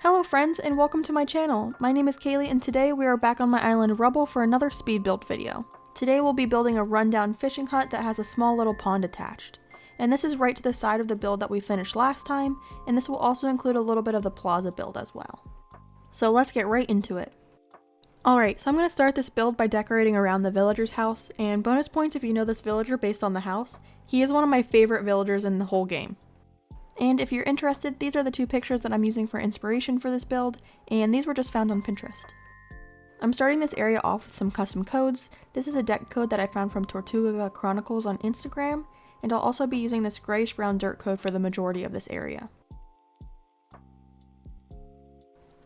Hello friends and welcome to my channel. My name is Kaylee and today we are back on my island Rubble for another speed build video. Today we'll be building a rundown fishing hut that has a small little pond attached. And this is right to the side of the build that we finished last time, and this will also include a little bit of the plaza build as well. So let's get right into it. Alright, so I'm going to start this build by decorating around the villager's house, and bonus points if you know this villager based on the house. He is one of my favorite villagers in the whole game. And if you're interested, these are the two pictures that I'm using for inspiration for this build, and these were just found on Pinterest. I'm starting this area off with some custom codes. This is a deck code that I found from Tortuga Chronicles on Instagram, and I'll also be using this grayish brown dirt code for the majority of this area.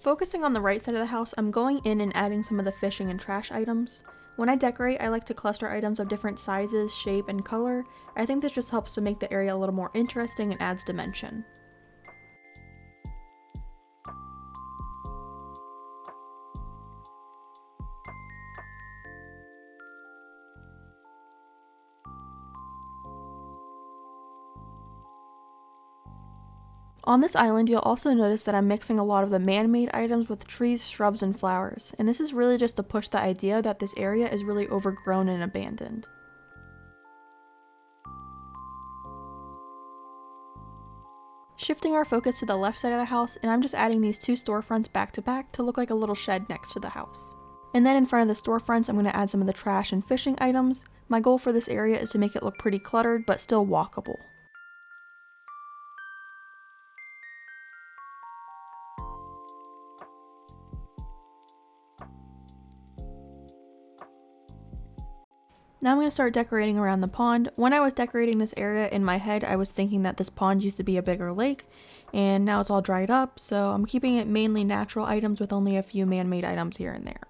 Focusing on the right side of the house, I'm going in and adding some of the fishing and trash items. When I decorate, I like to cluster items of different sizes, shape, and color. I think this just helps to make the area a little more interesting and adds dimension. On this island, you'll also notice that I'm mixing a lot of the man-made items with trees, shrubs, and flowers, and this is really just to push the idea that this area is really overgrown and abandoned. Shifting our focus to the left side of the house, and I'm just adding these two storefronts back to back to look like a little shed next to the house. And then in front of the storefronts, I'm going to add some of the trash and fishing items. My goal for this area is to make it look pretty cluttered, but still walkable. Now I'm going to start decorating around the pond. When I was decorating this area in my head, I was thinking that this pond used to be a bigger lake, and now it's all dried up, so I'm keeping it mainly natural items with only a few man-made items here and there.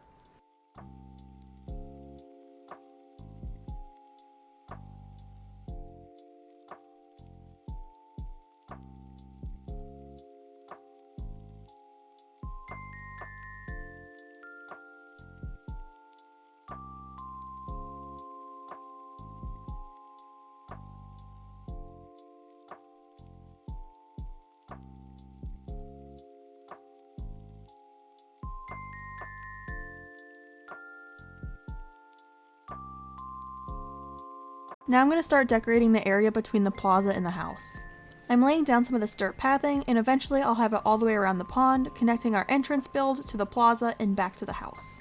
Now I'm going to start decorating the area between the plaza and the house. I'm laying down some of this dirt pathing, and eventually I'll have it all the way around the pond, connecting our entrance build to the plaza and back to the house.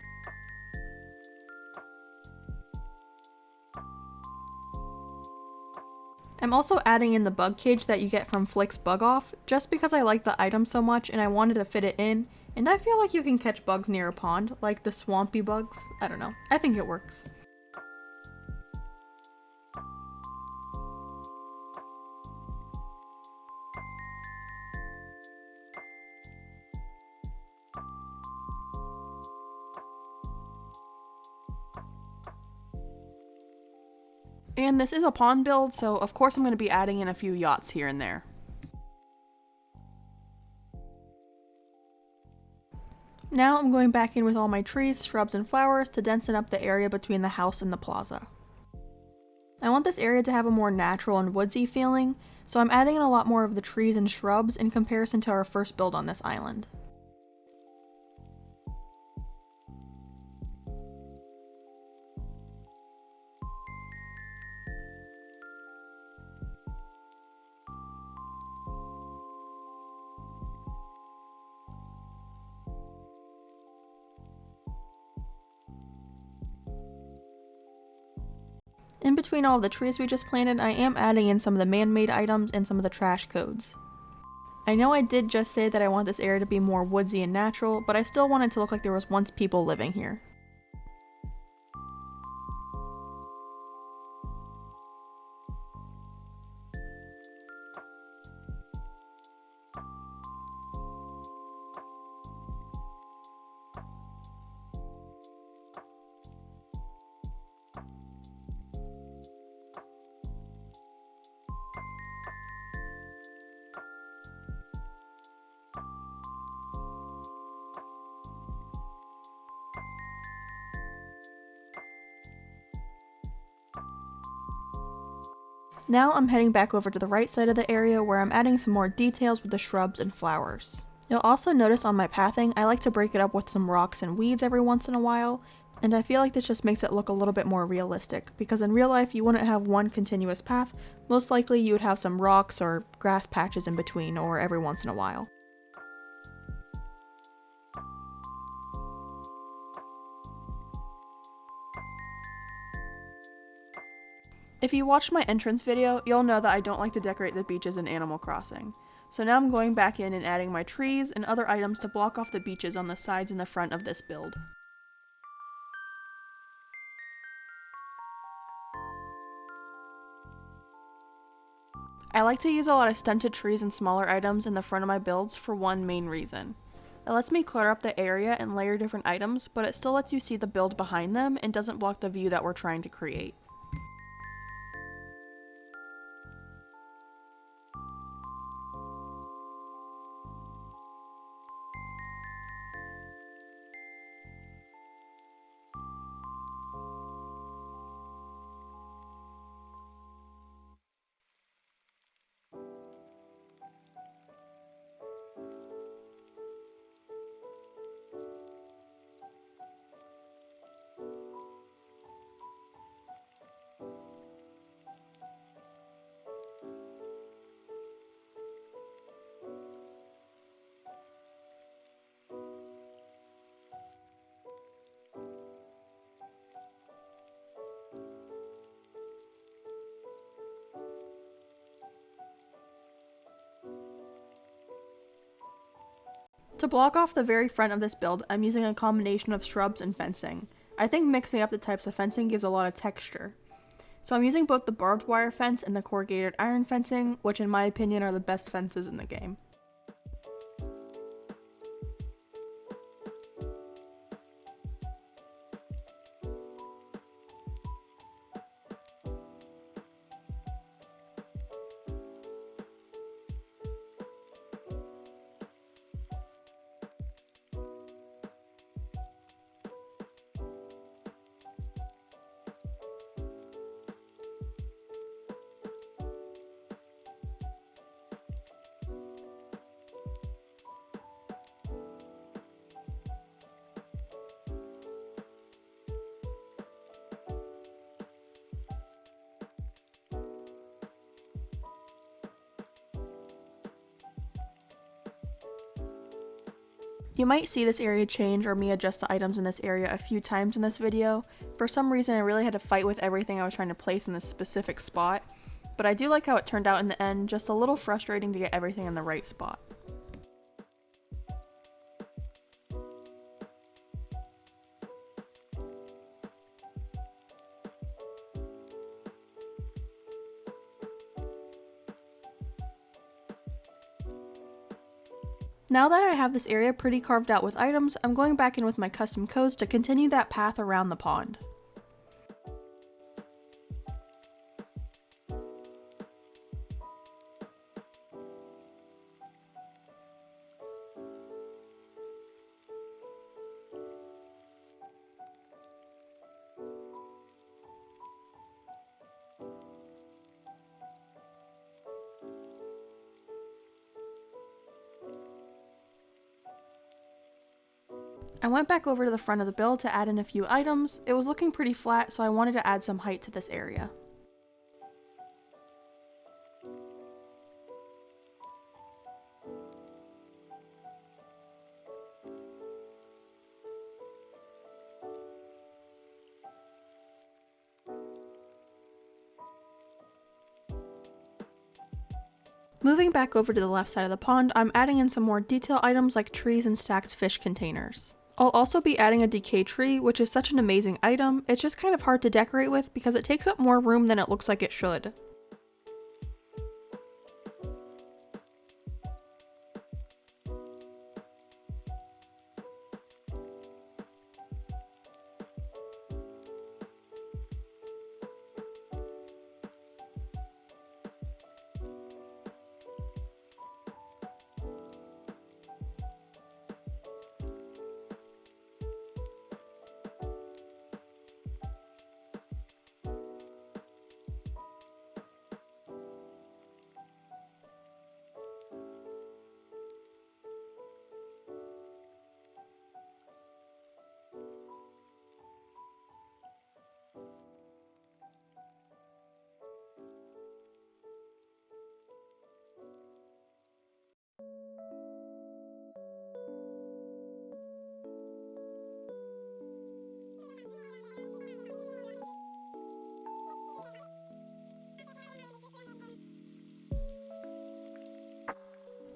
I'm also adding in the bug cage that you get from Flick's Bug Off, just because I like the item so much and I wanted to fit it in, and I feel like you can catch bugs near a pond, like the swampy bugs. I don't know, I think it works. And this is a pond build, so of course I'm going to be adding in a few yachts here and there. Now I'm going back in with all my trees, shrubs, and flowers to densen up the area between the house and the plaza. I want this area to have a more natural and woodsy feeling, so I'm adding in a lot more of the trees and shrubs in comparison to our first build on this island. In between all of the trees we just planted, I am adding in some of the man-made items and some of the trash codes. I know I did just say that I want this area to be more woodsy and natural, but I still want it to look like there was once people living here. Now I'm heading back over to the right side of the area where I'm adding some more details with the shrubs and flowers. You'll also notice on my pathing, I like to break it up with some rocks and weeds every once in a while, and I feel like this just makes it look a little bit more realistic, because in real life you wouldn't have one continuous path, most likely you would have some rocks or grass patches in between or every once in a while. If you watched my entrance video, you'll know that I don't like to decorate the beaches in Animal Crossing. So now I'm going back in and adding my trees and other items to block off the beaches on the sides and the front of this build. I like to use a lot of stunted trees and smaller items in the front of my builds for one main reason. It lets me clutter up the area and layer different items, but it still lets you see the build behind them and doesn't block the view that we're trying to create. To block off the very front of this build, I'm using a combination of shrubs and fencing. I think mixing up the types of fencing gives a lot of texture. So I'm using both the barbed wire fence and the corrugated iron fencing, which in my opinion are the best fences in the game. You might see this area change or me adjust the items in this area a few times in this video. For some reason I really had to fight with everything I was trying to place in this specific spot, but I do like how it turned out in the end, just a little frustrating to get everything in the right spot. Now that I have this area pretty carved out with items, I'm going back in with my custom codes to continue that path around the pond. I went back over to the front of the build to add in a few items. It was looking pretty flat, so I wanted to add some height to this area. Moving back over to the left side of the pond, I'm adding in some more detail items like trees and stacked fish containers. I'll also be adding a decay tree, which is such an amazing item. It's just kind of hard to decorate with because it takes up more room than it looks like it should.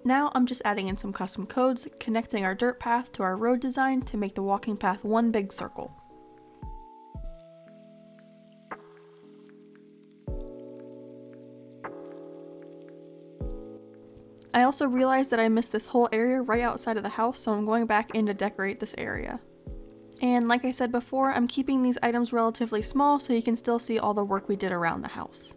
Now I'm just adding in some custom codes, connecting our dirt path to our road design to make the walking path one big circle. I also realized that I missed this whole area right outside of the house, so I'm going back in to decorate this area. And like I said before, I'm keeping these items relatively small so you can still see all the work we did around the house.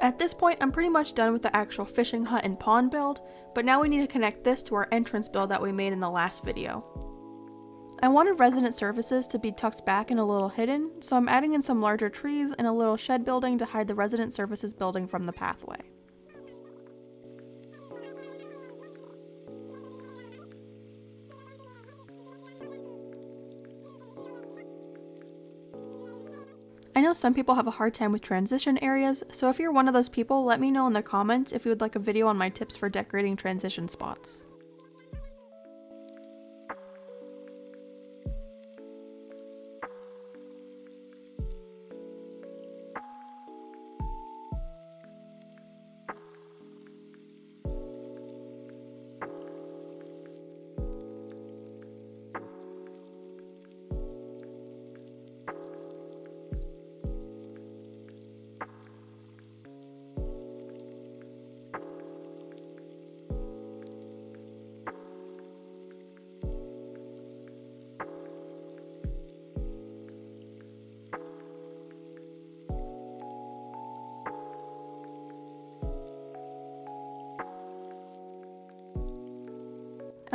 At this point, I'm pretty much done with the actual fishing hut and pond build, but now we need to connect this to our entrance build that we made in the last video. I wanted resident services to be tucked back and a little hidden, so I'm adding in some larger trees and a little shed building to hide the resident services building from the pathway. I know some people have a hard time with transition areas, so if you're one of those people, let me know in the comments if you would like a video on my tips for decorating transition spots.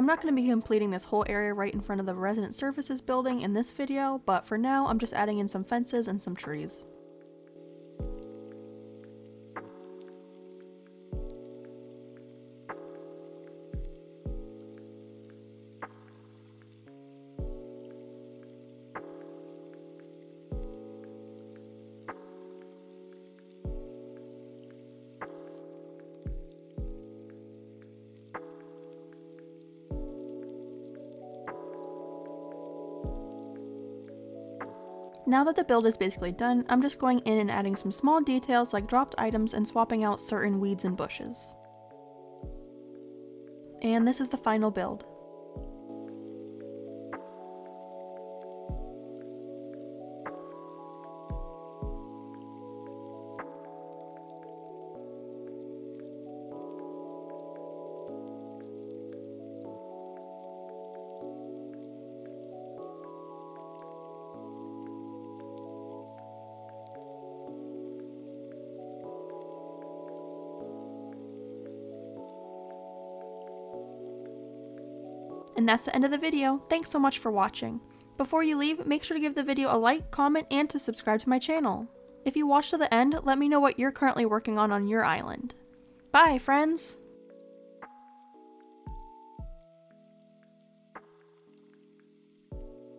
I'm not going to be completing this whole area right in front of the resident services building in this video, but for now I'm just adding in some fences and some trees. Now that the build is basically done, I'm just going in and adding some small details like dropped items and swapping out certain weeds and bushes. And this is the final build. And that's the end of the video. Thanks so much for watching. Before you leave, make sure to give the video a like, comment, and to subscribe to my channel. If you watched to the end, let me know what you're currently working on your island. Bye, friends!